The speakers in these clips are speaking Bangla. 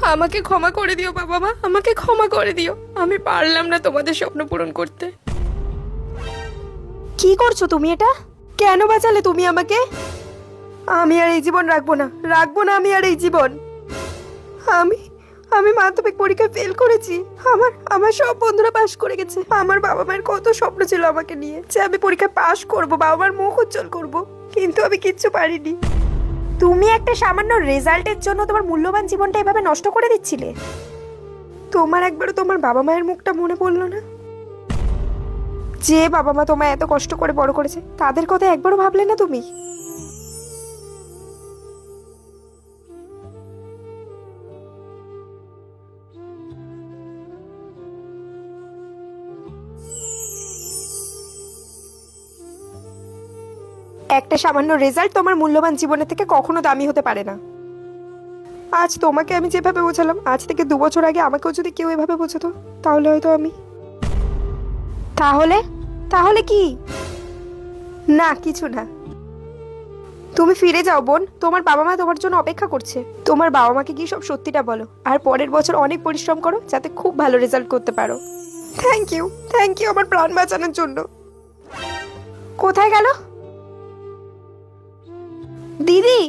আমাকে ক্ষমা করে দিও বাবা মা, আমাকে ক্ষমা করে দিও। আমি পারলাম না তোমাদের স্বপ্ন পূরণ করতে। কি করছো তুমি এটা? কেন বাঁচালে তুমি আমাকে? আমি আর এই জীবন রাখবো না, রাখবো না আমি আর এই জীবন। আমি আমি মাধ্যমিক পরীক্ষায় ফেল করেছি। আমার আমার সব বন্ধুরা পাশ করে গেছে। আমার বাবা মায়ের কত স্বপ্ন ছিল আমাকে নিয়ে, যে আমি পরীক্ষায় পাশ করব, বাবা মার মুখ উজ্জ্বল করব, কিন্তু আমি কিচ্ছু পারিনি। তুমি একটা সামান্য রেজাল্টের জন্য তোমার মূল্যবান জীবনটা এভাবে নষ্ট করে দিচ্ছিলে। তোমার একবারও তোমার বাবা মায়ের মুখটা মনে পড়লো না? যে বাবা মা তোমায় এত কষ্ট করে বড় করেছে, তাদের কথা একবারও ভাবলে না তুমি? একটা সামান্য রেজাল্ট তোমার মূল্যবান জীবনের থেকে কখনো দামি হতে পারে না। আজ তোমাকে আমি যেভাবে বোঝালাম, আজ থেকে 2 বছর আগে আমাকেও যদি কেউ এভাবে বোঝাতো, তাহলে হয়তো আমি। তাহলে তাহলে কি? না, কিছু না। তুমি ফিরে যাও বোন, তোমার বাবা মা তোমার জন্য অপেক্ষা করছে। তোমার বাবা মাকে গিয়ে সব সত্যিটা বলো, আর পরের বছর অনেক পরিশ্রম করো, যাতে খুব ভালো রেজাল্ট করতে পারো। থ্যাংক ইউ, থ্যাংক ইউ আমার প্রাণ বাঁচানোর জন্য। কোথায় গেল দিদি?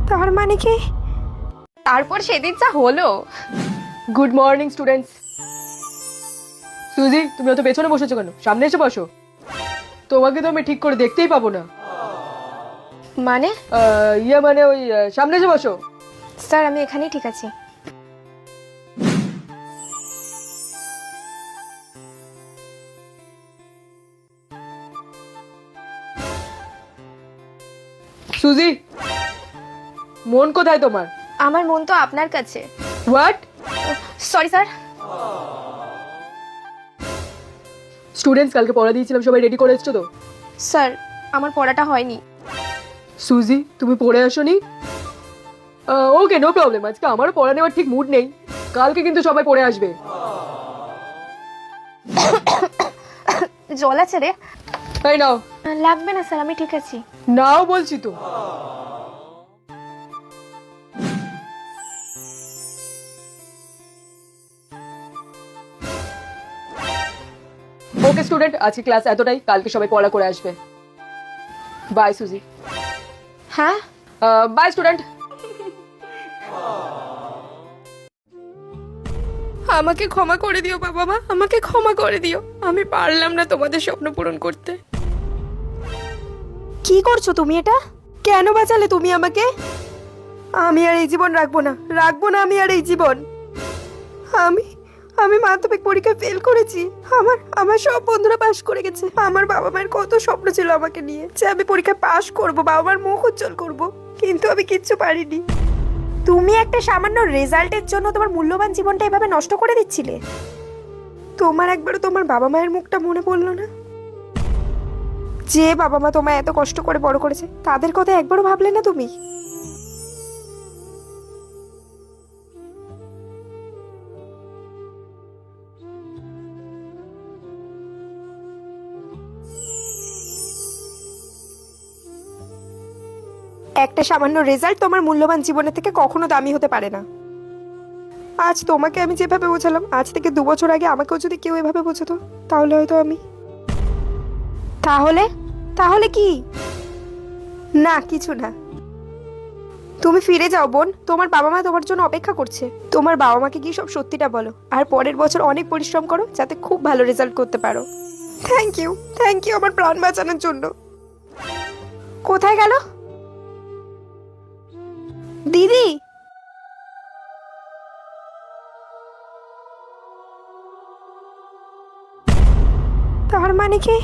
তার মানে কি? তারপর সেদিন যা হলো। Good morning students. সুজি, তুমি অত পেছনে বসেছো কেন? সামনে এসে বসো। তোমাকে তো আমি ঠিক করে দেখতেই পাবো না। মানে মানে ওই সামনে এসে বসো। স্যার আমি এখানেই ঠিক আছি। সুজি, মন কোথায় তোমার? আমার মন তো আপনার কাছে। হোয়াট? Sorry sir. স্টুডেন্টস, কালকে পড়া দিয়েছিলাম, সবাই রেডি করে এসছো তো? স্যার আমার পড়াটা হয়নি। সুজি, তুমি পড়ে আসোনি? ওকে, নো প্রবলেম। আজকে আমারও পড়া নেওয়ার ঠিক মুড নেই। কালকে কিন্তু সবাই পড়ে আসবে। জল আছে রে? তাই নাও। লাগবে না স্যার, আমি ঠিক আছি। নাও বলছি তো। ওকে স্টুডেন্ট, আজকে ক্লাস এতটাই। কালকে সবাই পড়া করে আসবে। বাই সুজি। হ্যাঁ বাই স্টুডেন্ট। আমাকে ক্ষমা করে দিও বাবা মা, আমাকে ক্ষমা করে দিও। আমি পারলাম না তোমাদের স্বপ্ন পূরণ করতে। কি করছো তুমি এটা? কেন বাঁচালে তুমি আমাকে? আমি আর এই জীবন রাখবো না, রাখবো না আমি আর এই জীবন। আমি আমি মাধ্যমিক পরীক্ষায় ফেল করেছি। আমার সব বন্ধুরা পাশ করে গেছে। আমার বাবা মায়ের কত স্বপ্ন ছিল আমাকে নিয়ে, যে আমি পরীক্ষায় পাশ করব, বাবা মার মুখ উজ্জ্বল করব, কিন্তু আমি কিচ্ছু পারিনি। তুমি একটা সামান্য রেজাল্টের জন্য তোমার মূল্যবান জীবনটা এভাবে নষ্ট করে দিচ্ছিলে। তোমার একবারও তোমার বাবা মায়ের মুখটা মনে পড়লো না? যে বাবা মা তোমায় এত কষ্ট করে বড় করেছে, তাদের কথা একবারও ভাবলে না তুমি? একটা সামান্য রেজাল্ট তোমার মূল্যবান জীবনের থেকে কখনো দামি হতে পারে না। আজ তোমাকে আমি যেভাবে বোঝালাম, আজ থেকে 2 বছর আগে আমাকেও যদি কেউ এভাবে বোঝাতো, তাহলে হয়তো আমি। তাহলে তাহলে কি? না, কিছু না। তুমি ফিরে যাও বোন, তোমার বাবা মা তোমার জন্য অপেক্ষা করছে। তোমার বাবা মাকে গিয়ে সব সত্যিটা বলো, আর পরের বছর অনেক পরিশ্রম করো, যাতে খুব ভালো রেজাল্ট করতে পারো। থ্যাংক ইউ, থ্যাংক ইউ আমার প্রাণ বাঁচানোর জন্য। কোথায় গেল দিদি? তার মানে কি?